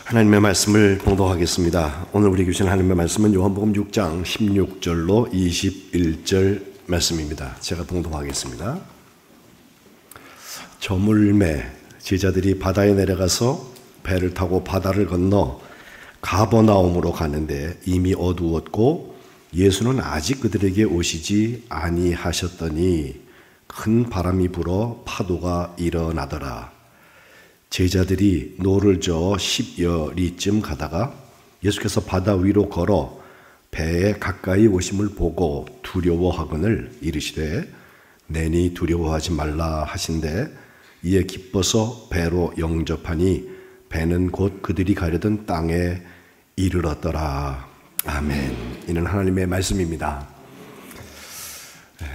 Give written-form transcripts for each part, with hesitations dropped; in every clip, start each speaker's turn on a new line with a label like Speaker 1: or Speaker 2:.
Speaker 1: 하나님의 말씀을 봉독하겠습니다. 오늘 우리에게 주신 하나님의 말씀은 요한복음 6장 16절로 21절 말씀입니다. 제가 봉독하겠습니다. 저물매 제자들이 바다에 내려가서 배를 타고 바다를 건너 가버나움으로 가는데 이미 어두웠고 예수는 아직 그들에게 오시지 아니하셨더니 큰 바람이 불어 파도가 일어나더라. 제자들이 노를 저어 10여리쯤 가다가 예수께서 바다 위로 걸어 배에 가까이 오심을 보고 두려워하거늘 이르시되 내니 두려워하지 말라 하신대 이에 기뻐서 배로 영접하니 배는 곧 그들이 가려던 땅에 이르렀더라. 아멘. 이는 하나님의 말씀입니다.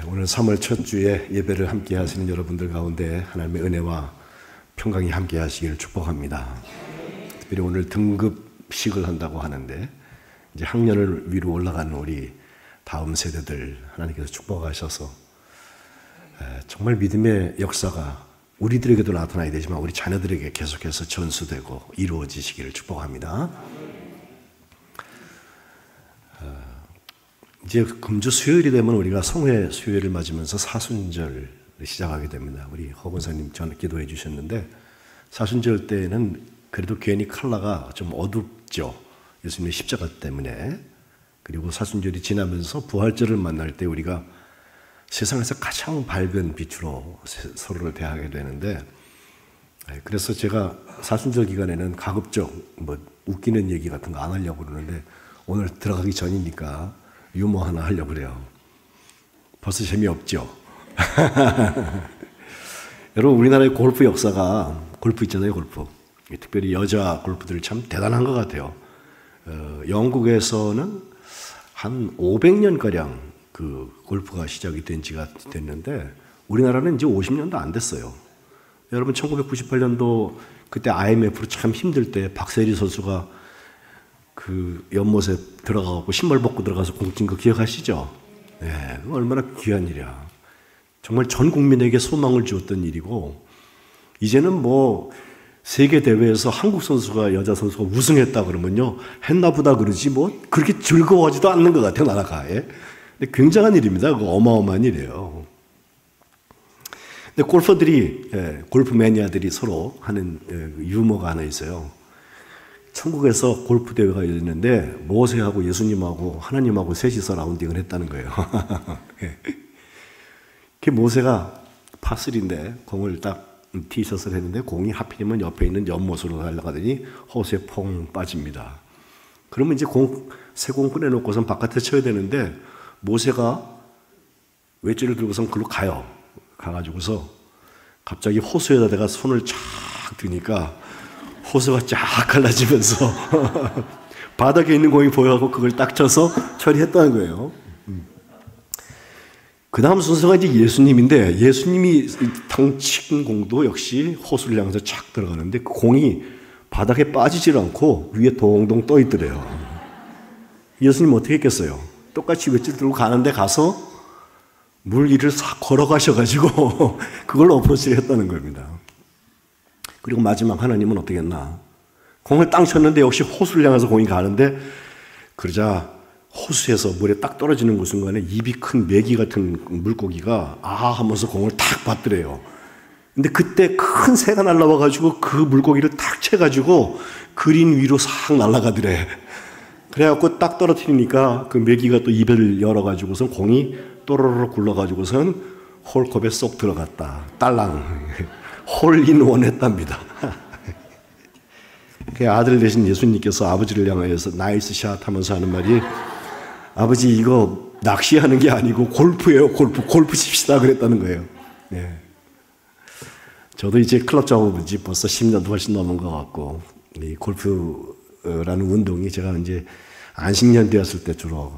Speaker 1: 오늘 3월 첫 주에 예배를 함께 하시는 여러분들 가운데 하나님의 은혜와 평강이 함께 하시기를 축복합니다. 특별히 오늘 등급식을 한다고 하는데 이제 학년을 위로 올라가는 우리 다음 세대들 하나님께서 축복하셔서 정말 믿음의 역사가 우리들에게도 나타나야 되지만 우리 자녀들에게 계속해서 전수되고 이루어지시기를 축복합니다. 이제 금주 수요일이 되면 우리가 성회 수요일을 맞으면서 사순절 시작하게 됩니다. 우리 허 권사님 전 기도해 주셨는데 사순절 때는 그래도 괜히 컬러가 좀 어둡죠. 예수님의 십자가 때문에. 그리고 사순절이 지나면서 부활절을 만날 때 우리가 세상에서 가장 밝은 빛으로 서로를 대하게 되는데 그래서 제가 사순절 기간에는 가급적 뭐 웃기는 얘기 같은 거 안 하려고 그러는데 오늘 들어가기 전이니까 유머 하나 하려고 그래요. 벌써 재미없죠? 여러분 우리나라의 골프 역사가 골프 있잖아요. 골프 특별히 여자 골프들 참 대단한 것 같아요. 영국에서는 한 500년가량 그 골프가 시작이 된 지가 됐는데 우리나라는 이제 50년도 안 됐어요. 여러분 1998년도 그때 IMF로 참 힘들 때 박세리 선수가 그 연못에 들어가고 신발 벗고 들어가서 공 친 거 기억하시죠? 네, 얼마나 귀한 일이야. 정말 전 국민에게 소망을 주었던 일이고 이제는 뭐 세계 대회에서 한국 선수가 여자 선수가 우승했다 그러면요 했나 보다 그러지 뭐 그렇게 즐거워하지도 않는 것 같아요 나라가. 근데 굉장한 일입니다. 그거 어마어마한 일이에요. 근데 골퍼들이 골프 매니아들이 서로 하는 유머가 하나 있어요. 천국에서 골프 대회가 열리는데 모세하고 예수님하고 하나님하고 셋이서 라운딩을 했다는 거예요. 그 모세가 파3인데 공을 딱 티샷을 했는데 공이 하필이면 옆에 있는 연못으로 날아가더니 호수에 퐁 빠집니다. 그러면 이제 새 공 꺼내놓고선 바깥에 쳐야 되는데 모세가 외줄을 들고선 글로 가요. 가가지고서 갑자기 호수에다 내가 손을 쫙 드니까 호수가 쫙 갈라지면서 바닥에 있는 공이 보여갖고 그걸 딱 쳐서 처리했다는 거예요. 그 다음 순서가 이제 예수님인데 예수님이 탕친 공도 역시 호수를 향해서 착 들어가는데 그 공이 바닥에 빠지질 않고 위에 동동 떠 있더래요. 예수님 어떻게 했겠어요? 똑같이 외줄 들고 가는데 가서 물 위를 싹 걸어가셔가지고 그걸 어프로치를 했다는 겁니다. 그리고 마지막 하나님은 어떻게 했나? 공을 땅 쳤는데 역시 호수를 향해서 공이 가는데 그러자 호수에서 물에 딱 떨어지는 그 순간에 입이 큰 메기 같은 물고기가 아 하면서 공을 탁 받더래요. 근데 그때 큰 새가 날라와가지고 그 물고기를 탁 채가지고 그린 위로 싹 날아가더래. 그래갖고 딱 떨어뜨리니까 그 메기가 또 입을 열어가지고선 공이 또로로 굴러가지고선 홀컵에 쏙 들어갔다. 딸랑 홀인원 했답니다. 그 아들 되신 예수님께서 아버지를 향하여서 나이스 샷 하면서 하는 말이 아버지 이거 낚시하는 게 아니고 골프예요. 골프 칩시다 그랬다는 거예요. 네. 저도 이제 클럽 작업은 지 벌써 10년도 훨씬 넘은 것 같고 이 골프라는 운동이 제가 이제 안식년 되었을 때 주로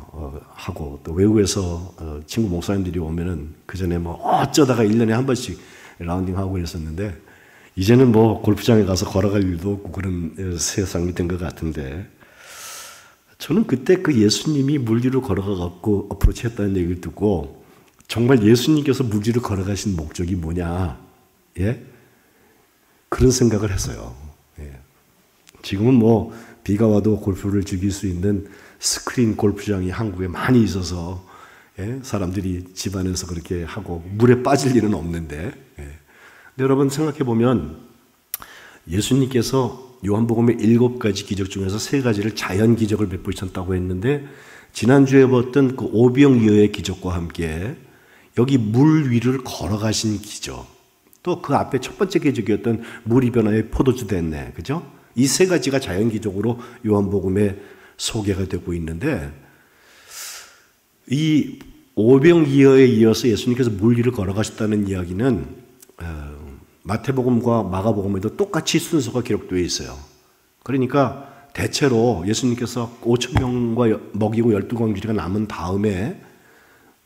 Speaker 1: 하고 또 외국에서 친구 목사님들이 오면은 그 전에 뭐 어쩌다가 1년에 한 번씩 라운딩하고 있었는데 이제는 뭐 골프장에 가서 걸어갈 일도 없고 그런 세상이 된 것 같은데 저는 그때 그 예수님이 물 위로 걸어가갖고 어프로치 했다는 얘기를 듣고 정말 예수님께서 물 위로 걸어가신 목적이 뭐냐 예? 그런 생각을 했어요. 예. 지금은 뭐 비가 와도 골프를 즐길 수 있는 스크린 골프장이 한국에 많이 있어서 사람들이 집안에서 그렇게 하고 물에 빠질 일은 없는데, 근데 여러분 생각해 보면 예수님께서 요한복음의 7가지 기적 중에서 3가지를 자연 기적을 베푸셨다고 했는데, 지난주에 봤던 그 오병이어의 기적과 함께 여기 물 위를 걸어가신 기적, 또 그 앞에 첫 번째 기적이었던 물이 변화에 포도주 됐네, 그죠? 이 3가지가 자연 기적으로 요한복음에 소개가 되고 있는데, 이 오병이어에 이어서 예수님께서 물 위를 걸어가셨다는 이야기는 마태복음과 마가복음에도 똑같이 순서가 기록되어 있어요. 그러니까 대체로 예수님께서 5,000명과 먹이고 12광주리가 남은 다음에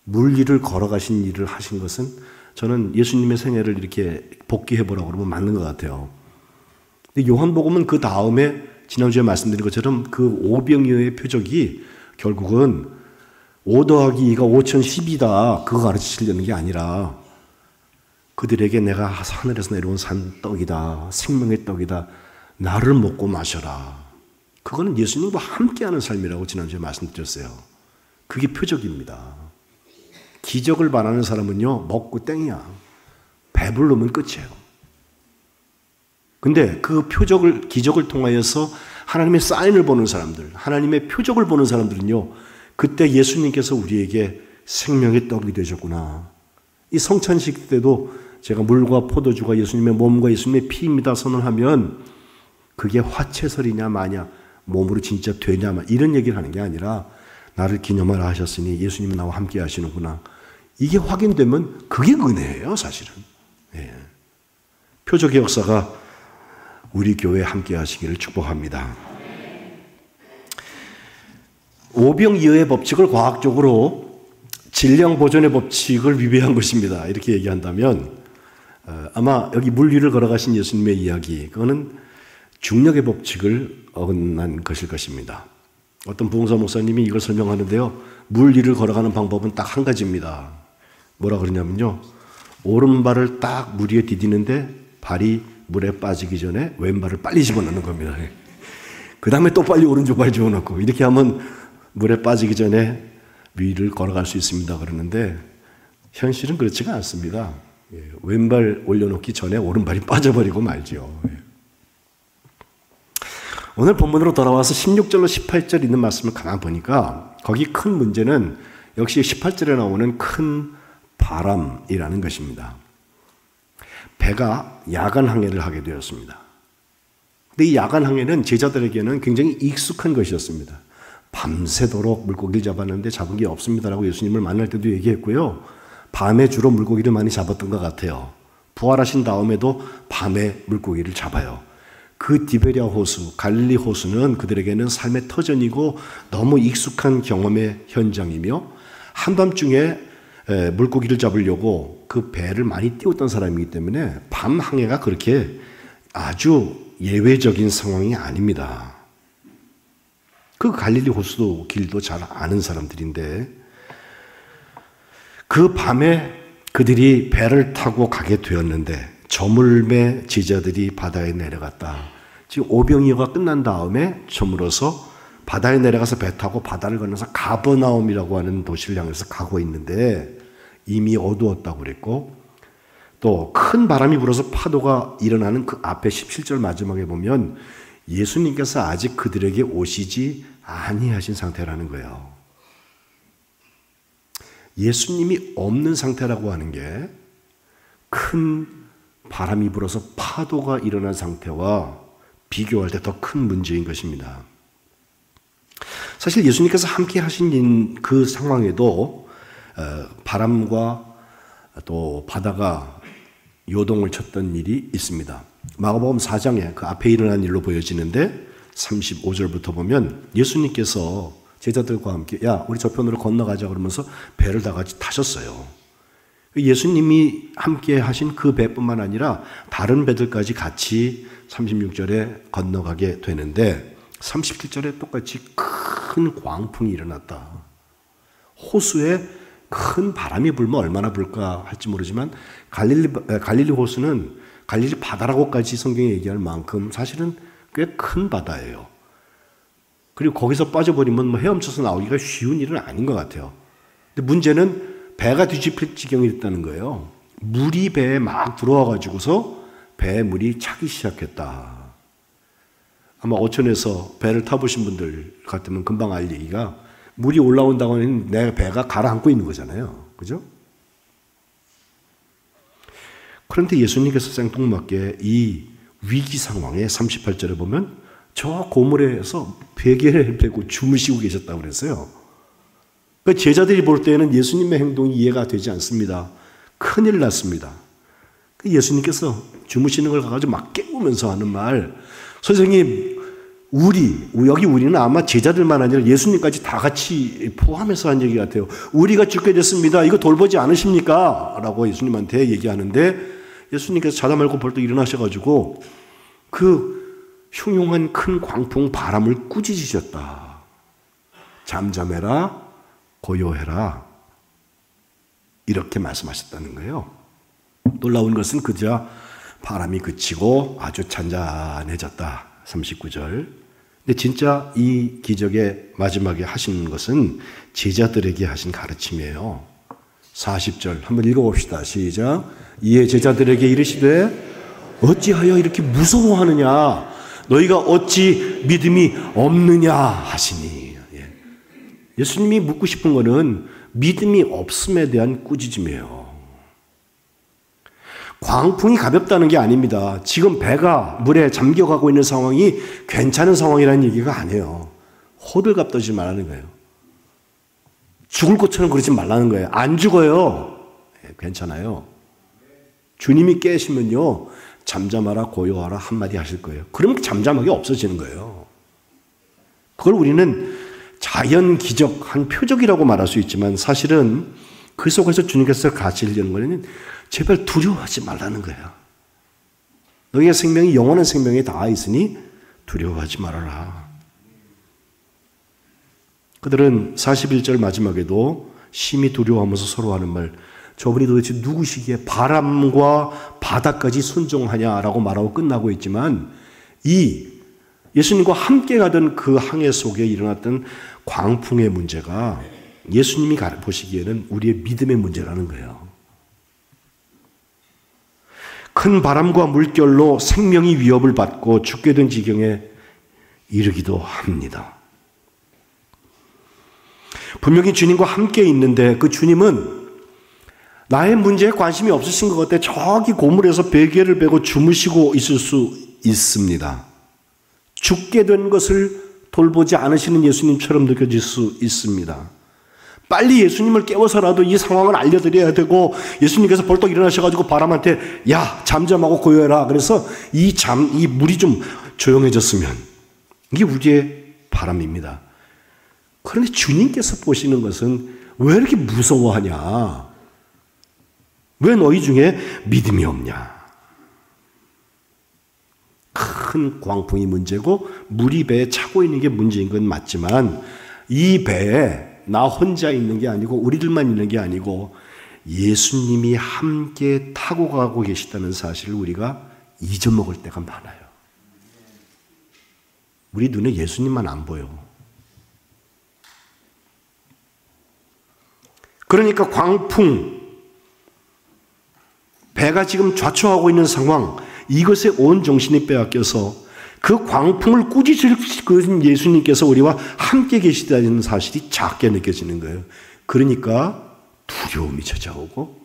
Speaker 1: 물 위를 걸어가신 일을 하신 것은 저는 예수님의 생애를 이렇게 복귀해보라고 그러면 맞는 것 같아요. 근데 요한복음은 그 다음에 지난주에 말씀드린 것처럼 그 오병이어의 표적이 결국은 5 더하기 2가 5,010이다 그거 가르치려는 게 아니라 그들에게 내가 하늘에서 내려온 산 떡이다, 생명의 떡이다, 나를 먹고 마셔라. 그거는 예수님과 함께하는 삶이라고 지난주에 말씀드렸어요. 그게 표적입니다. 기적을 바라는 사람은요, 먹고 땡이야. 배부르면 끝이에요. 근데 그 기적을 통하여서 하나님의 사인을 보는 사람들, 하나님의 표적을 보는 사람들은요, 그때 예수님께서 우리에게 생명의 떡이 되셨구나. 이 성찬식 때도 제가 물과 포도주가 예수님의 몸과 예수님의 피입니다 선언하면 그게 화채설이냐 마냐, 몸으로 진짜 되냐 마 이런 얘기를 하는 게 아니라 나를 기념하라 하셨으니 예수님은 나와 함께 하시는구나. 이게 확인되면 그게 은혜예요, 사실은. 예. 표적의 역사가 우리 교회에 함께 하시기를 축복합니다. 오병이어의 법칙을 과학적으로 질량 보존의 법칙을 위배한 것입니다. 이렇게 얘기한다면 아마 여기 물 위를 걸어가신 예수님의 이야기, 그거는 중력의 법칙을 어긋난 것일 것입니다. 어떤 부흥사 목사님이 이걸 설명하는데요, 물 위를 걸어가는 방법은 딱 한 가지입니다. 뭐라 그러냐면요, 오른발을 딱 물 위에 디디는데 발이 물에 빠지기 전에 왼발을 빨리 집어넣는 겁니다. 그 다음에 또 빨리 오른쪽 발 집어넣고 이렇게 하면 물에 빠지기 전에 위를 걸어갈 수 있습니다 그러는데, 현실은 그렇지가 않습니다. 왼발 올려놓기 전에 오른발이 빠져버리고 말죠. 오늘 본문으로 돌아와서 16절로 18절 있는 말씀을 가만 보니까 거기 큰 문제는 역시 18절에 나오는 큰 바람이라는 것입니다. 배가 야간 항해를 하게 되었습니다. 근데 이 야간 항해는 제자들에게는 굉장히 익숙한 것이었습니다. 밤새도록 물고기를 잡았는데 잡은 게 없습니다라고 예수님을 만날 때도 얘기했고요. 밤에 주로 물고기를 많이 잡았던 것 같아요. 부활하신 다음에도 밤에 물고기를 잡아요. 그 디베랴 호수, 갈릴리 호수는 그들에게는 삶의 터전이고 너무 익숙한 경험의 현장이며, 한밤중에 물고기를 잡으려고 그 배를 많이 띄웠던 사람이기 때문에 밤 항해가 그렇게 아주 예외적인 상황이 아닙니다. 그 갈릴리 호수도 길도 잘 아는 사람들인데, 그 밤에 그들이 배를 타고 가게 되었는데 저물매 제자들이 바다에 내려갔다. 지금 오병이어가 끝난 다음에 저물어서 바다에 내려가서 배 타고 바다를 건너서 가버나움이라고 하는 도시를 향해서 가고 있는데 이미 어두웠다고 그랬고, 또 큰 바람이 불어서 파도가 일어나는 그 앞에 17절 마지막에 보면 예수님께서 아직 그들에게 오시지 아니하신 상태라는 거예요. 예수님이 없는 상태라고 하는 게 큰 바람이 불어서 파도가 일어난 상태와 비교할 때 더 큰 문제인 것입니다. 사실 예수님께서 함께 하신 그 상황에도 바람과 또 바다가 요동을 쳤던 일이 있습니다. 마가복음 4장에 그 앞에 일어난 일로 보여지는데 35절부터 보면 예수님께서 제자들과 함께 야 우리 저편으로 건너가자 그러면서 배를 다 같이 타셨어요. 예수님이 함께 하신 그 배뿐만 아니라 다른 배들까지 같이 36절에 건너가게 되는데 37절에 똑같이 큰 광풍이 일어났다. 호수에 큰 바람이 불면 얼마나 불까 할지 모르지만 갈릴리 호수는 갈릴리 바다라고까지 성경이 얘기할 만큼 사실은 꽤 큰 바다예요. 그리고 거기서 빠져버리면 뭐 헤엄쳐서 나오기가 쉬운 일은 아닌 것 같아요. 근데 문제는 배가 뒤집힐 지경이 됐다는 거예요. 물이 배에 막 들어와가지고서 배에 물이 차기 시작했다. 아마 어촌에서 배를 타보신 분들 같으면 금방 알 얘기가, 물이 올라온다고 하면 내 배가 가라앉고 있는 거잖아요. 그죠? 그런데 예수님께서 생뚱맞게 이 위기 상황에 38절에 보면 저 고물에서 베개를 베고 주무시고 계셨다고 그랬어요. 그러니까 제자들이 볼 때에는 예수님의 행동이 이해가 되지 않습니다. 큰일 났습니다. 예수님께서 주무시는 걸 가지고 막 깨우면서 하는 말, 선생님, 여기 우리는 아마 제자들만 아니라 예수님까지 다 같이 포함해서 한 얘기 같아요. 우리가 죽게 됐습니다. 이거 돌보지 않으십니까? 라고 예수님한테 얘기하는데, 예수님께서 자다 말고 벌떡 일어나셔가지고 그 흉흉한 큰 광풍 바람을 꾸짖으셨다. 잠잠해라, 고요해라, 이렇게 말씀하셨다는 거예요. 놀라운 것은 그저 바람이 그치고 아주 잔잔해졌다. 39절. 근데 진짜 이 기적의 마지막에 하신 것은 제자들에게 하신 가르침이에요. 40절 한번 읽어봅시다. 시작. 이에 제자들에게 이르시되 어찌하여 이렇게 무서워하느냐, 너희가 어찌 믿음이 없느냐 하시니. 예수님이 묻고 싶은 거는 믿음이 없음에 대한 꾸짖음이에요. 광풍이 가볍다는 게 아닙니다. 지금 배가 물에 잠겨가고 있는 상황이 괜찮은 상황이라는 얘기가 아니에요. 호들갑 떨지 말라는 거예요. 죽을 것처럼 그러지 말라는 거예요. 안 죽어요. 괜찮아요. 주님이 깨시면요, 잠잠하라, 고요하라 한마디 하실 거예요. 그러면 잠잠하게 없어지는 거예요. 그걸 우리는 자연 기적, 한 표적이라고 말할 수 있지만 사실은 그 속에서 주님께서 가르치려는 거는 제발 두려워하지 말라는 거예요. 너희의 생명이 영원한 생명에 닿아 있으니 두려워하지 말아라. 그들은 41절 마지막에도 심히 두려워하면서 서로 하는 말, 저분이 도대체 누구시기에 바람과 바다까지 순종하냐라고 말하고 끝나고 있지만, 이 예수님과 함께 가던 그 항해 속에 일어났던 광풍의 문제가 예수님이 보시기에는 우리의 믿음의 문제라는 거예요. 큰 바람과 물결로 생명이 위협을 받고 죽게 된 지경에 이르기도 합니다. 분명히 주님과 함께 있는데 그 주님은 나의 문제에 관심이 없으신 것 같아 저기 고물에서 베개를 베고 주무시고 있을 수 있습니다. 죽게 된 것을 돌보지 않으시는 예수님처럼 느껴질 수 있습니다. 빨리 예수님을 깨워서라도 이 상황을 알려드려야 되고, 예수님께서 벌떡 일어나셔가지고 바람한테 야 잠잠하고 고요해라, 그래서 이 물이 좀 조용해졌으면, 이게 우리의 바람입니다. 그런데 주님께서 보시는 것은 왜 이렇게 무서워하냐, 왜 너희 중에 믿음이 없냐. 큰 광풍이 문제고 물이 배에 차고 있는 게 문제인 건 맞지만, 이 배에 나 혼자 있는 게 아니고 우리들만 있는 게 아니고 예수님이 함께 타고 가고 계시다는 사실을 우리가 잊어먹을 때가 많아요. 우리 눈에 예수님만 안 보여. 그러니까 광풍, 배가 지금 좌초하고 있는 상황, 이것에 온 정신이 빼앗겨서 그 광풍을 꾸짖을 그 예수님께서 우리와 함께 계시다는 사실이 작게 느껴지는 거예요. 그러니까 두려움이 찾아오고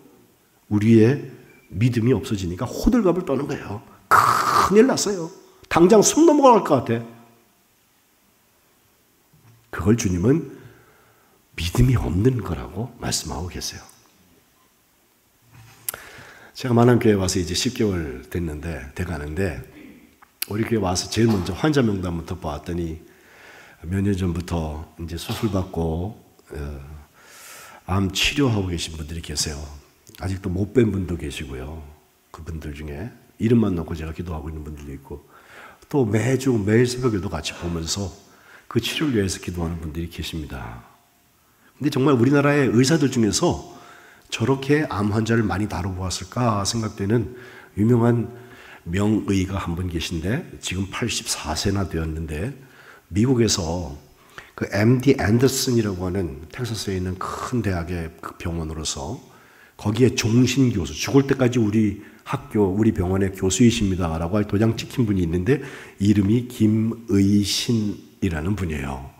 Speaker 1: 우리의 믿음이 없어지니까 호들갑을 떠는 거예요. 큰일 났어요. 당장 숨 넘어갈 것 같아. 그걸 주님은 믿음이 없는 거라고 말씀하고 계세요. 제가 만안교회 와서 이제 10개월 돼가는데 우리 교회 와서 제일 먼저 환자 명단부터 보았더니 몇 년 전부터 이제 수술받고 암 치료하고 계신 분들이 계세요. 아직도 못 뵌 분도 계시고요. 그분들 중에 이름만 놓고 제가 기도하고 있는 분들도 있고, 또 매일 새벽에도 같이 보면서 그 치료를 위해서 기도하는 분들이 계십니다. 근데 정말 우리나라의 의사들 중에서 저렇게 암 환자를 많이 다뤄보았을까 생각되는 유명한 명의가 한 분 계신데 지금 84세나 되었는데 미국에서 그 MD 앤더슨이라고 하는 텍사스에 있는 큰 대학의 그 병원으로서 거기에 종신교수, 죽을 때까지 우리 학교, 우리 병원의 교수이십니다라고 할 도장 찍힌 분이 있는데 이름이 김의신이라는 분이에요.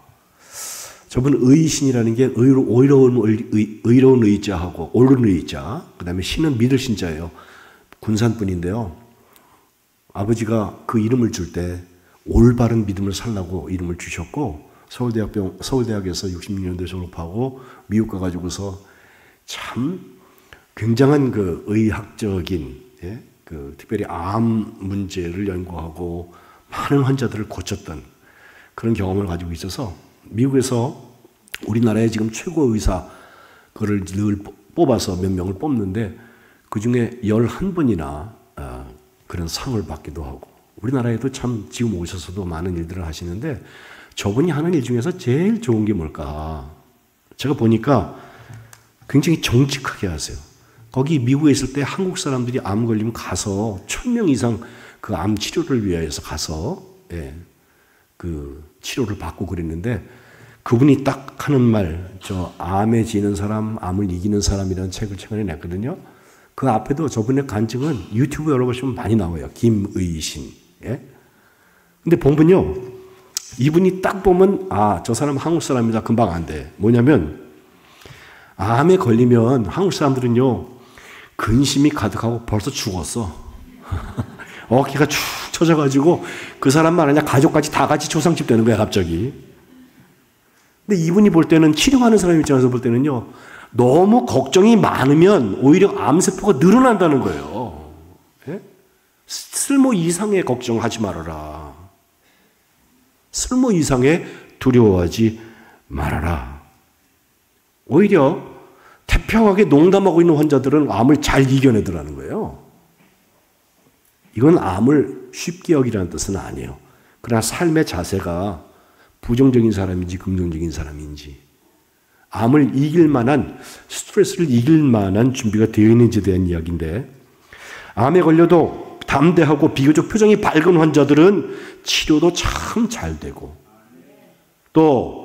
Speaker 1: 저분 의신이라는 게 의로운 의자하고 옳은 의자, 그 다음에 신은 믿을 신자예요. 군산분인데요. 아버지가 그 이름을 줄 때 올바른 믿음을 살라고 이름을 주셨고 서울대학에서 66년도에 졸업하고 미국 가가지고서 참 굉장한 그 의학적인 그 특별히 암 문제를 연구하고 많은 환자들을 고쳤던 그런 경험을 가지고 있어서 미국에서 우리나라의 지금 최고 의사 그를 늘 뽑아서 몇 명을 뽑는데 그 중에 11분이나 그런 상을 받기도 하고 우리나라에도 참 지금 오셔서도 많은 일들을 하시는데 저분이 하는 일 중에서 제일 좋은 게 뭘까? 제가 보니까 굉장히 정직하게 하세요. 거기 미국에 있을 때 한국 사람들이 암 걸리면 가서 1000명 이상 그 암 치료를 위해서 가서 그 치료를 받고 그랬는데 그분이 딱 하는 말, 저 암에 지는 사람, 암을 이기는 사람이라는 책을 최근에 냈거든요. 그 앞에도 저분의 간증은 유튜브 열어보시면 많이 나와요. 김의신. 근데 보면요. 이분이 딱 보면 저 사람 한국 사람이다. 금방 안 돼. 뭐냐면 암에 걸리면 한국 사람들은요. 근심이 가득하고 벌써 죽었어. 어깨가 축 처져가지고 그 사람만 아니라 가족까지 다 같이 초상집 되는 거야 갑자기. 근데 이분이 볼 때는 치료하는 사람 입장에서 볼 때는요. 너무 걱정이 많으면 오히려 암세포가 늘어난다는 거예요. 쓸모 이상의 걱정하지 말아라. 쓸모 이상의 두려워하지 말아라. 오히려 태평하게 농담하고 있는 환자들은 암을 잘 이겨내더라는 거예요. 이건 암을 쉽게 여기라는 뜻은 아니에요. 그러나 삶의 자세가 부정적인 사람인지 긍정적인 사람인지 암을 이길 만한 스트레스를 이길 만한 준비가 되어 있는지에 대한 이야기인데 암에 걸려도 담대하고 비교적 표정이 밝은 환자들은 치료도 참 잘 되고 또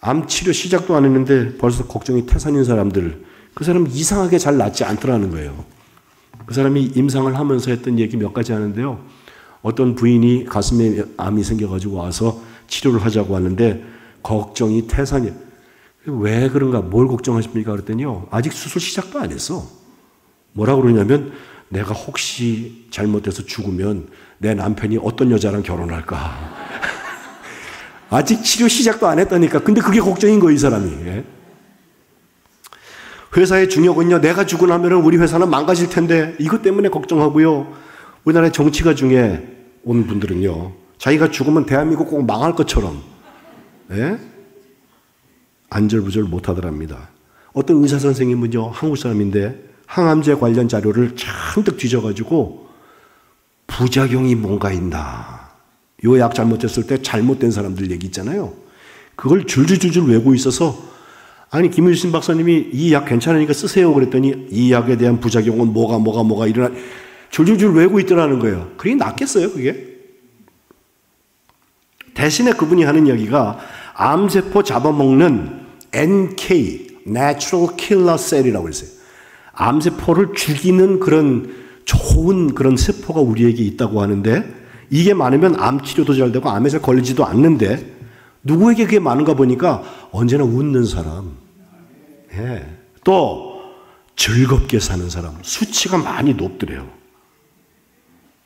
Speaker 1: 암 치료 시작도 안 했는데 벌써 걱정이 태산인 사람들 그 사람 이상하게 잘 낫지 않더라는 거예요. 그 사람이 임상을 하면서 했던 얘기 몇 가지 하는데요. 어떤 부인이 가슴에 암이 생겨가지고 와서 치료를 하자고 하는데 걱정이 태산이 왜 그런가 뭘 걱정하십니까 그랬더니요. 아직 수술 시작도 안 했어. 뭐라고 그러냐면 내가 혹시 잘못해서 죽으면 내 남편이 어떤 여자랑 결혼할까. 아직 치료 시작도 안 했다니까. 근데 그게 걱정인 거예요 이 사람이. 회사의 중역은요. 내가 죽고 나면 우리 회사는 망가질 텐데 이것 때문에 걱정하고요. 우리나라의 정치가 중에 온 분들은요. 자기가 죽으면 대한민국 꼭 망할 것처럼 안절부절 못하더랍니다. 어떤 의사 선생님은요. 한국 사람인데 항암제 관련 자료를 잔뜩 뒤져가지고 부작용이 뭔가 있나. 요 약 잘못했을 때 잘못된 사람들 얘기 있잖아요. 그걸 줄줄줄줄 외고 있어서 아니 김일신 박사님이 이 약 괜찮으니까 쓰세요 그랬더니 이 약에 대한 부작용은 뭐가 일어나 줄줄줄 외고 있더라는 거예요. 그게 낫겠어요 그게? 대신에 그분이 하는 이야기가 암세포 잡아먹는 NK, Natural Killer Cell이라고 했어요. 암세포를 죽이는 그런 좋은 그런 세포가 우리에게 있다고 하는데 이게 많으면 암 치료도 잘 되고 암에 잘 걸리지도 않는데 누구에게 그게 많은가 보니까 언제나 웃는 사람, 또 즐겁게 사는 사람 수치가 많이 높더래요.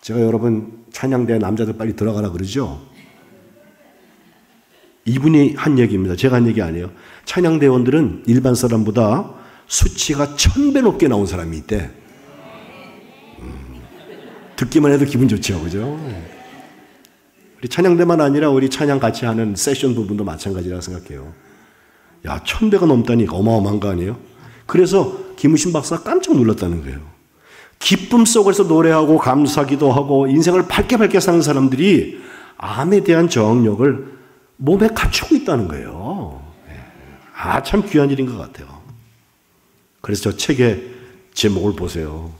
Speaker 1: 제가 여러분 찬양대 남자들 빨리 들어가라 그러죠. 이분이 한 얘기입니다. 제가 한 얘기 아니에요. 찬양대원들은 일반 사람보다 수치가 1000배 높게 나온 사람이 있대. 듣기만 해도 기분 좋죠, 그죠? 우리 찬양대만 아니라 우리 찬양 같이 하는 세션 부분도 마찬가지라고 생각해요. 야, 1000배가 넘다니 어마어마한 거 아니에요? 그래서 김우신 박사가 깜짝 놀랐다는 거예요. 기쁨 속에서 노래하고 감사기도 하고 인생을 밝게 사는 사람들이 암에 대한 저항력을 몸에 갖추고 있다는 거예요. 참 귀한 일인 것 같아요. 그래서 저 책의 제목을 보세요.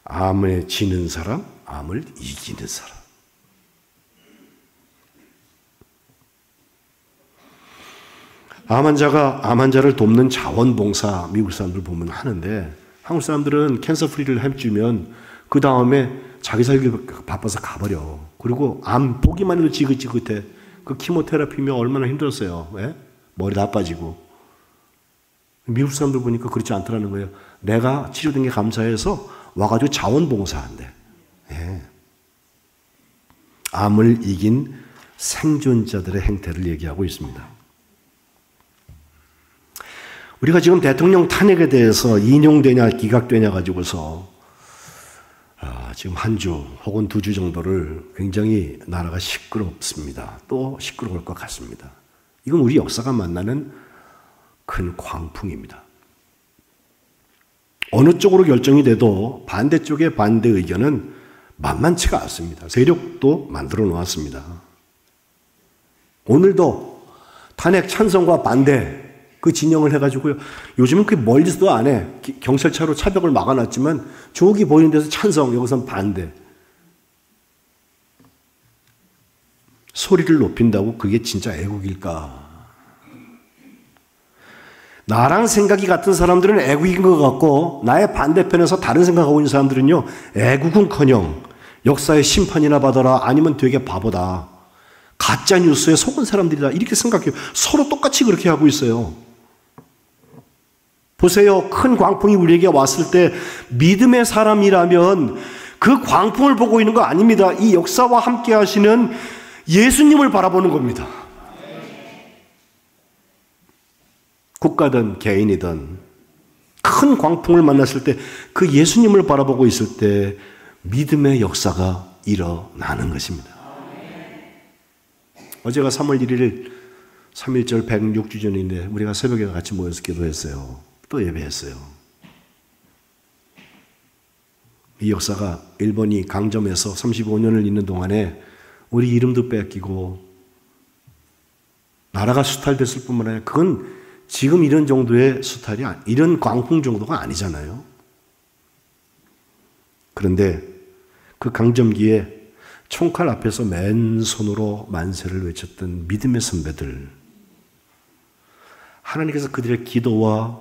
Speaker 1: 암에 지는 사람, 암을 이기는 사람. 암 환자를 돕는 자원봉사 미국 사람들 보면 하는데 한국 사람들은 캔서 프리를 해주면 그 다음에 자기 살기 바빠서 가버려. 그리고 암 보기만 해도 지긋지긋해. 그 키모테라피면 얼마나 힘들었어요. 왜? 머리 다 빠지고. 미국 사람들 보니까 그렇지 않더라는 거예요. 내가 치료된 게 감사해서 와가지고 자원봉사한대. 예. 암을 이긴 생존자들의 행태를 얘기하고 있습니다. 우리가 지금 대통령 탄핵에 대해서 인용되냐 기각되냐 가지고서 지금 한 주 혹은 2주 정도를 굉장히 나라가 시끄럽습니다. 또 시끄러울 것 같습니다. 이건 우리 역사가 만나는 큰 광풍입니다. 어느 쪽으로 결정이 돼도 반대쪽의 반대 의견은 만만치가 않습니다. 세력도 만들어 놓았습니다. 오늘도 탄핵 찬성과 반대 그 진영을 해가지고요. 요즘은 그 멀리서도 안 해. 경찰차로 차벽을 막아놨지만 저기 보이는 데서 찬성, 여기서는 반대. 소리를 높인다고 그게 진짜 애국일까? 나랑 생각이 같은 사람들은 애국인 것 같고 나의 반대편에서 다른 생각하고 있는 사람들은요. 애국은커녕 역사의 심판이나 받아라 아니면 되게 바보다. 가짜 뉴스에 속은 사람들이다. 이렇게 생각해요. 서로 똑같이 그렇게 하고 있어요. 보세요. 큰 광풍이 우리에게 왔을 때 믿음의 사람이라면 그 광풍을 보고 있는 거 아닙니다. 이 역사와 함께 하시는 예수님을 바라보는 겁니다. 국가든 개인이든 큰 광풍을 만났을 때 그 예수님을 바라보고 있을 때 믿음의 역사가 일어나는 것입니다. 어제가 3월 1일 3.1절 106주년인데 우리가 새벽에 같이 모여서 기도했어요. 또 예배했어요. 이 역사가 일본이 강점해서 35년을 잇는 동안에 우리 이름도 뺏기고 나라가 수탈됐을 뿐만 아니라 그건 지금 이런 정도의 수탈이 이런 광풍 정도가 아니잖아요. 그런데 그 강점기에 총칼 앞에서 맨손으로 만세를 외쳤던 믿음의 선배들, 하나님께서 그들의 기도와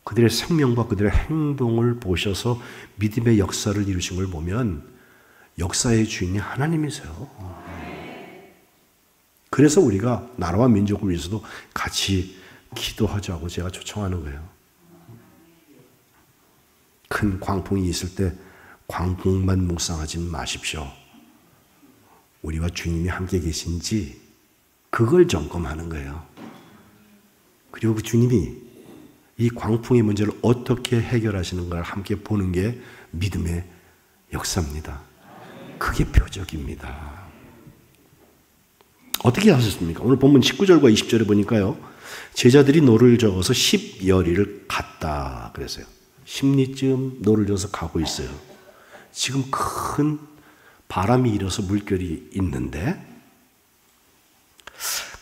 Speaker 1: 그들의 생명과 그들의 행동을 보셔서 믿음의 역사를 이루신 걸 보면 역사의 주인이 하나님이세요. 그래서 우리가 나라와 민족을 위해서도 같이 기도하자고 제가 초청하는 거예요. 큰 광풍이 있을 때 광풍만 묵상하지 마십시오. 우리와 주님이 함께 계신지 그걸 점검하는 거예요. 그리고 그 주님이 이 광풍의 문제를 어떻게 해결하시는가를 함께 보는 게 믿음의 역사입니다. 그게 표적입니다. 어떻게 하셨습니까? 오늘 본문 19절과 20절에 보니까요. 제자들이 노를 저어서 10여리를 갔다 그랬어요. 10리쯤 노를 저어서 가고 있어요. 지금 큰 바람이 일어서 물결이 있는데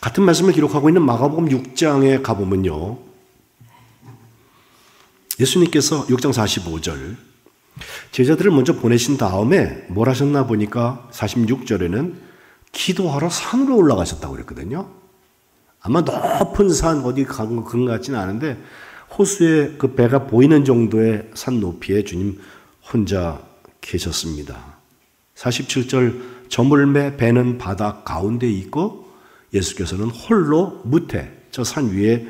Speaker 1: 같은 말씀을 기록하고 있는 마가복음 6장에 가보면요. 예수님께서 6장 45절 제자들을 먼저 보내신 다음에 뭘 하셨나 보니까 46절에는 기도하러 산으로 올라가셨다고 그랬거든요. 아마 높은 산 어디 간 그런 것 같지는 않은데 호수에 그 배가 보이는 정도의 산 높이에 주님 혼자 계셨습니다. 47절 저물매 배는 바다 가운데 있고 예수께서는 홀로 무태 저 산 위에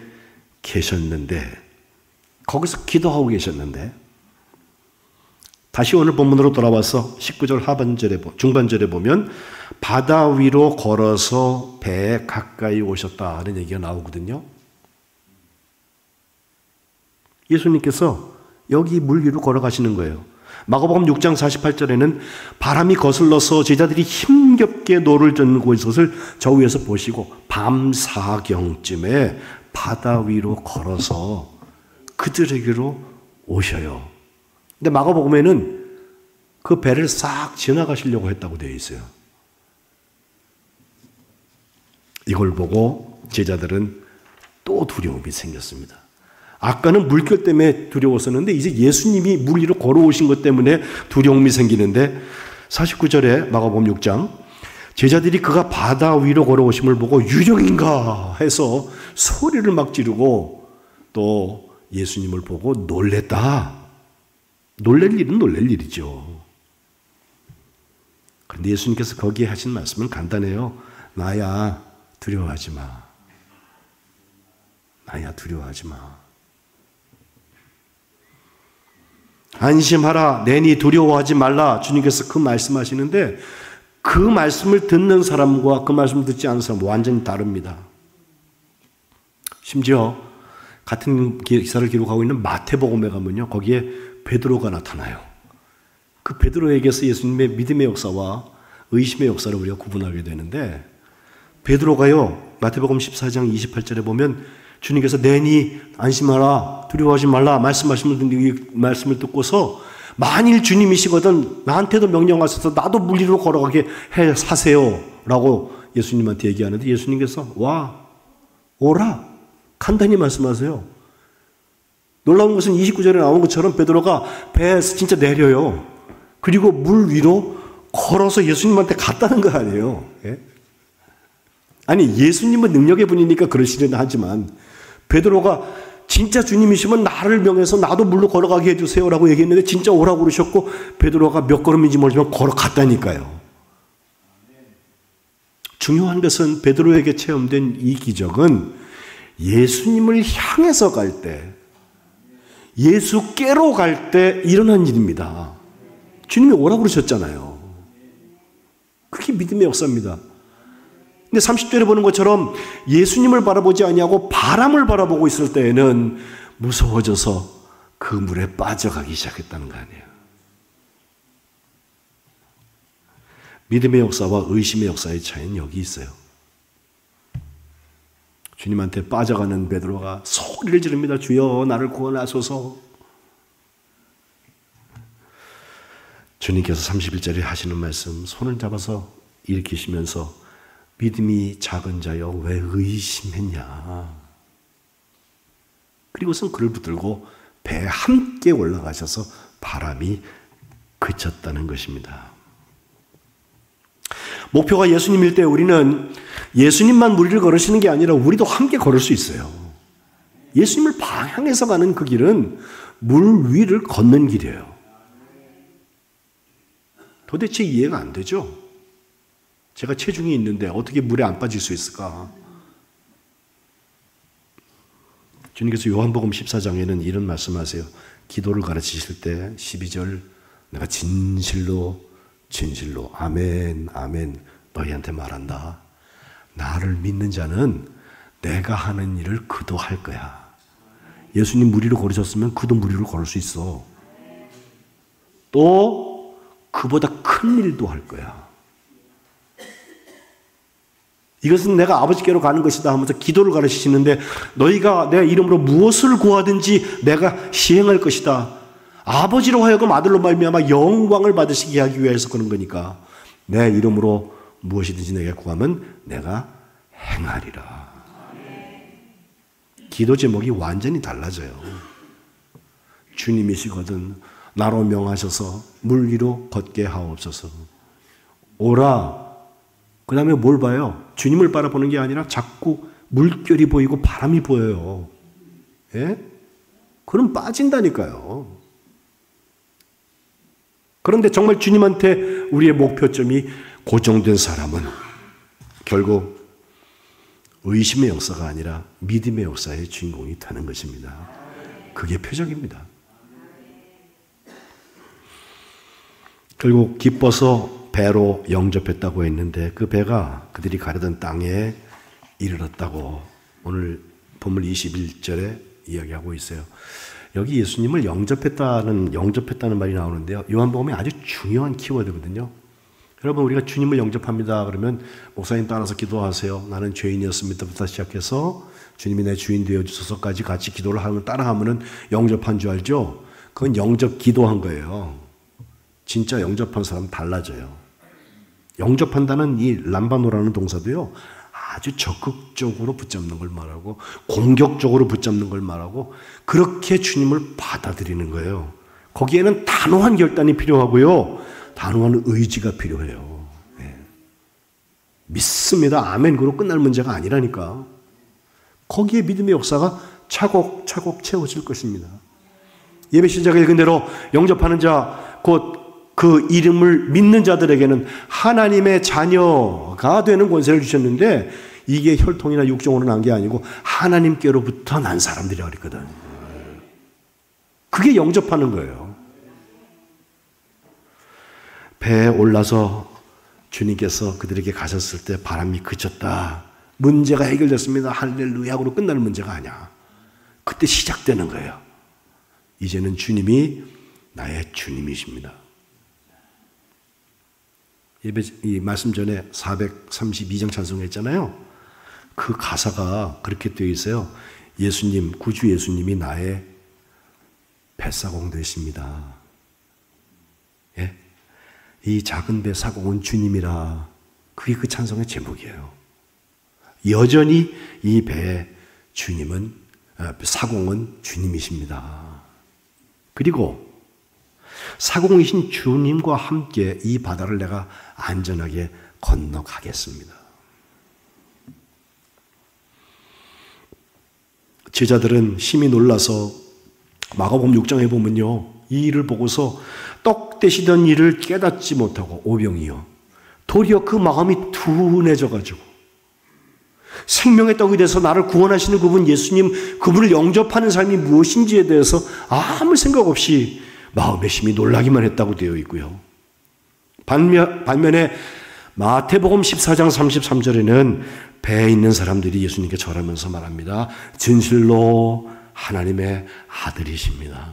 Speaker 1: 계셨는데 거기서 기도하고 계셨는데 다시 오늘 본문으로 돌아와서 19절 중반절에 보면 바다 위로 걸어서 배에 가까이 오셨다는 얘기가 나오거든요. 예수님께서 여기 물 위로 걸어가시는 거예요. 마가복음 6장 48절에는 바람이 거슬러서 제자들이 힘겹게 노를 젓고 있었을 저 위에서 보시고 밤 4경쯤에 바다 위로 걸어서 그들에게로 오셔요. 근데 마가복음에는 그 배를 싹 지나가시려고 했다고 되어 있어요. 이걸 보고 제자들은 또 두려움이 생겼습니다. 아까는 물결 때문에 두려웠었는데 이제 예수님이 물 위로 걸어오신 것 때문에 두려움이 생기는데 49절에 마가복음 6장 제자들이 그가 바다 위로 걸어오심을 보고 유령인가 해서 소리를 막 지르고 또 예수님을 보고 놀랬다. 놀랄 일은 놀랄 일이죠. 그런데 예수님께서 거기에 하신 말씀은 간단해요. 나야 두려워하지 마. 나야 두려워하지 마. 안심하라. 내니 두려워하지 말라. 주님께서 그 말씀하시는데 그 말씀을 듣는 사람과 그 말씀을 듣지 않는 사람은 완전히 다릅니다. 심지어 같은 기사를 기록하고 있는 마태복음에 가면요. 거기에 베드로가 나타나요. 그 베드로에게서 예수님의 믿음의 역사와 의심의 역사를 우리가 구분하게 되는데 베드로가요. 마태복음 14장 28절에 보면 주님께서 내니 안심하라 두려워하지 말라 말씀을 듣고서 만일 주님이시거든 나한테도 명령하셔서 나도 물 위로 걸어가게 하세요 라고 예수님한테 얘기하는데 예수님께서 오라 간단히 말씀하세요. 놀라운 것은 29절에 나온 것처럼 베드로가 배에서 진짜 내려요. 그리고 물 위로 걸어서 예수님한테 갔다는 거 아니에요. 예? 아니 예수님은 능력의 분이니까 그러시려나 하지만 베드로가 진짜 주님이시면 나를 명해서 나도 물로 걸어가게 해주세요라고 얘기했는데 진짜 오라고 그러셨고 베드로가 몇 걸음인지 모르지만 걸어갔다니까요. 중요한 것은 베드로에게 체험된 이 기적은 예수님을 향해서 갈 때 예수께로 갈 때 일어난 일입니다. 주님이 오라고 그러셨잖아요. 그게 믿음의 역사입니다. 근데 30절에 보는 것처럼 예수님을 바라보지 아니하고 바람을 바라보고 있을 때에는 무서워져서 그 물에 빠져가기 시작했다는 거 아니에요. 믿음의 역사와 의심의 역사의 차이는 여기 있어요. 주님한테 빠져가는 베드로가 소리를 지릅니다. 주여 나를 구원하소서. 주님께서 31절에 하시는 말씀 손을 잡아서 일으키시면서 믿음이 작은 자여 왜 의심했냐. 그리고선 그를 붙들고 배에 함께 올라가셔서 바람이 그쳤다는 것입니다. 목표가 예수님일 때 우리는 예수님만 물 위를 걸으시는 게 아니라 우리도 함께 걸을 수 있어요. 예수님을 방향해서 가는 그 길은 물 위를 걷는 길이에요. 도대체 이해가 안 되죠? 제가 체중이 있는데 어떻게 물에 안 빠질 수 있을까? 주님께서 요한복음 14장에는 이런 말씀하세요. 기도를 가르치실 때 12절 내가 진실로 아멘 아멘 너희한테 말한다. 나를 믿는 자는 내가 하는 일을 그도 할 거야. 예수님 물 위로 걸으셨으면 그도 물 위로 걸을 수 있어. 또 그보다 큰 일도 할 거야. 이것은 내가 아버지께로 가는 것이다 하면서 기도를 가르치시는데 너희가 내 이름으로 무엇을 구하든지 내가 시행할 것이다. 아버지로 하여금 아들로 말미암아 영광을 받으시게 하기 위해서 그런 거니까 내 이름으로 무엇이든지 내가 구하면 내가 행하리라. 기도 제목이 완전히 달라져요. 주님이시거든 나로 명하셔서 물 위로 걷게 하옵소서. 오라. 그 다음에 뭘 봐요? 주님을 바라보는 게 아니라 자꾸 물결이 보이고 바람이 보여요. 예? 그럼 빠진다니까요. 그런데 정말 주님한테 우리의 목표점이 고정된 사람은 결국 의심의 역사가 아니라 믿음의 역사의 주인공이 되는 것입니다. 그게 표적입니다. 결국 기뻐서 배로 영접했다고 했는데 그 배가 그들이 가려던 땅에 이르렀다고 오늘 본문 21절에 이야기하고 있어요. 여기 예수님을 영접했다는 말이 나오는데요. 요한복음에 아주 중요한 키워드거든요. 여러분 우리가 주님을 영접합니다. 그러면 목사님 따라서 기도하세요. 나는 죄인이었습니다부터 시작해서 주님이 내 주인 되어주소서까지 같이 기도를 하면 따라하면 영접한 줄 알죠? 그건 영접 기도한 거예요. 진짜 영접한 사람 달라져요. 영접한다는 이 람바노라는 동사도요. 아주 적극적으로 붙잡는 걸 말하고 공격적으로 붙잡는 걸 말하고 그렇게 주님을 받아들이는 거예요. 거기에는 단호한 결단이 필요하고요. 단호한 의지가 필요해요. 네. 믿습니다. 아멘. 그로 끝날 문제가 아니라니까. 거기에 믿음의 역사가 차곡차곡 채워질 것입니다. 예배 시작에 읽은 대로 영접하는 자, 곧 그 이름을 믿는 자들에게는 하나님의 자녀가 되는 권세를 주셨는데 이게 혈통이나 육종으로 난 게 아니고 하나님께로부터 난 사람들이라고 그랬거든. 그게 영접하는 거예요. 배에 올라서 주님께서 그들에게 가셨을 때 바람이 그쳤다. 문제가 해결됐습니다. 할렐루야로 끝나는 문제가 아니야. 그때 시작되는 거예요. 이제는 주님이 나의 주님이십니다. 예배 이 말씀 전에 432장 찬송했잖아요. 그 가사가 그렇게 되어 있어요. 예수님, 구주 예수님이 나의 뱃사공 되십니다. 예? 이 작은 뱃사공은 주님이라. 그게 그 찬송의 제목이에요. 여전히 이 배의 주님은 사공은 주님이십니다. 그리고 사공이신 주님과 함께 이 바다를 내가 안전하게 건너가겠습니다. 제자들은 심히 놀라서 마가복음 6장에 보면요. 이 일을 보고서 떡 되시던 일을 깨닫지 못하고 오병이요. 도리어 그 마음이 둔해져가지고 생명의 떡이 돼서 나를 구원하시는 그분 예수님, 그분을 영접하는 삶이 무엇인지에 대해서 아무 생각 없이 마음의 심히 놀라기만 했다고 되어 있고요. 반면에 마태복음 14장 33절에는 배에 있는 사람들이 예수님께 절하면서 말합니다. 진실로 하나님의 아들이십니다.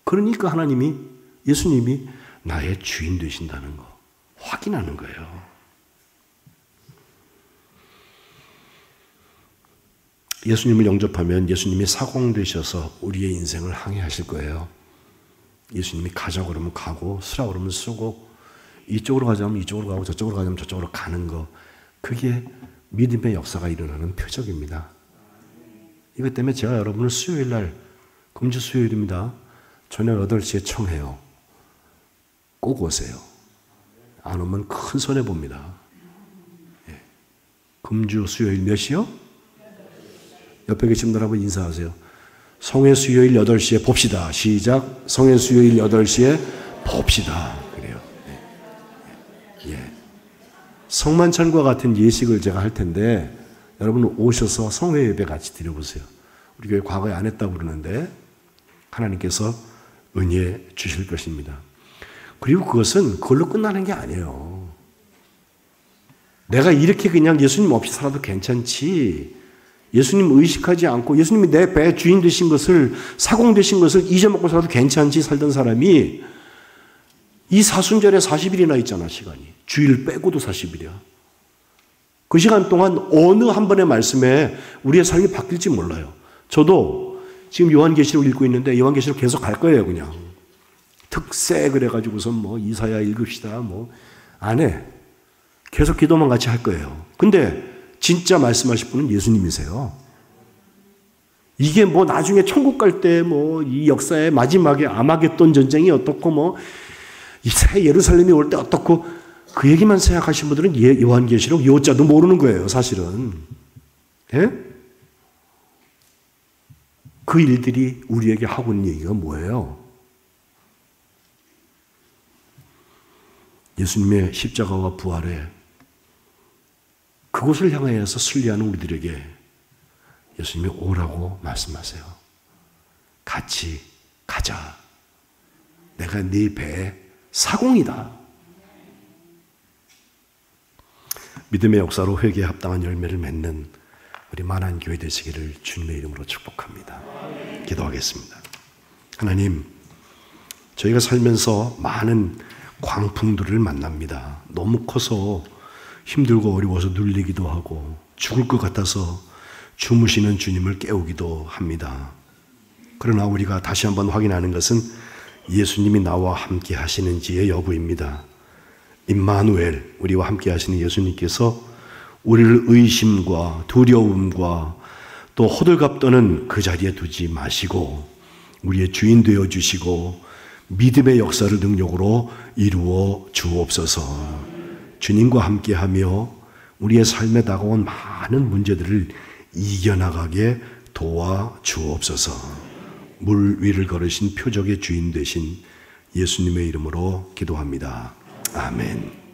Speaker 1: 그러니까 하나님이, 예수님이 나의 주인 되신다는 거 확인하는 거예요. 예수님을 영접하면 예수님이 사공 되셔서 우리의 인생을 항해하실 거예요. 예수님이 가자고 그러면 가고 쓰라고 그러면 쓰고 이쪽으로 가자면 이쪽으로 가고 저쪽으로 가자면 저쪽으로 가는 거, 그게 믿음의 역사가 일어나는 표적입니다. 이것 때문에 제가 여러분을 수요일 날, 금주 수요일입니다. 저녁 8시에 청해요. 꼭 오세요. 안 오면 큰 손해봅니다. 예. 금주 수요일 몇 시요? 옆에 계신 분들 한번 인사하세요. 성회 수요일 8시에 봅시다. 시작. 성회 수요일 8시에 봅시다. 그래요. 예. 예. 성만찬과 같은 예식을 제가 할 텐데 여러분 오셔서 성회 예배 같이 드려보세요. 우리 교회 과거에 안 했다고 그러는데 하나님께서 은혜 주실 것입니다. 그리고 그것은 그걸로 끝나는 게 아니에요. 내가 이렇게 그냥 예수님 없이 살아도 괜찮지, 예수님 의식하지 않고 예수님이 내 배의 주인 되신 것을, 사공 되신 것을 잊어먹고 살아도 괜찮지 살던 사람이 이 사순절에 40일이나 있잖아, 시간이. 주일 빼고도 40일이야. 그 시간 동안 어느 한 번의 말씀에 우리의 삶이 바뀔지 몰라요. 저도 지금 요한계시록 읽고 있는데 요한계시록 계속 갈 거예요, 그냥. 특세 그래가지고선 뭐 이사야 읽읍시다, 뭐 안 해. 계속 기도만 같이 할 거예요. 근데 진짜 말씀하실 분은 예수님이세요. 이게 뭐 나중에 천국 갈 때 뭐 이 역사의 마지막에 아마겟돈 전쟁이 어떻고 뭐 이 새 예루살렘이 올 때 어떻고 그 얘기만 생각하신 분들은 요한계시록 요자도 모르는 거예요, 사실은. 예? 그 일들이 우리에게 하고 있는 얘기가 뭐예요? 예수님의 십자가와 부활에 그곳을 향하여서 순례하는 우리들에게 예수님이 오라고 말씀하세요. 같이 가자. 내가 네 배의 사공이다. 믿음의 역사로 회개에 합당한 열매를 맺는 우리 만한 교회 되시기를 주님의 이름으로 축복합니다. 기도하겠습니다. 하나님, 저희가 살면서 많은 광풍들을 만납니다. 너무 커서 힘들고 어려워서 눌리기도 하고 죽을 것 같아서 주무시는 주님을 깨우기도 합니다. 그러나 우리가 다시 한번 확인하는 것은 예수님이 나와 함께 하시는지의 여부입니다. 임마누엘, 우리와 함께 하시는 예수님께서 우리를 의심과 두려움과 또 호들갑 떠는 그 자리에 두지 마시고 우리의 주인 되어 주시고 믿음의 역사를 능력으로 이루어 주옵소서. 주님과 함께하며 우리의 삶에 다가온 많은 문제들을 이겨나가게 도와 주옵소서. 물 위를 걸으신 표적의 주인 되신 예수님의 이름으로 기도합니다. 아멘.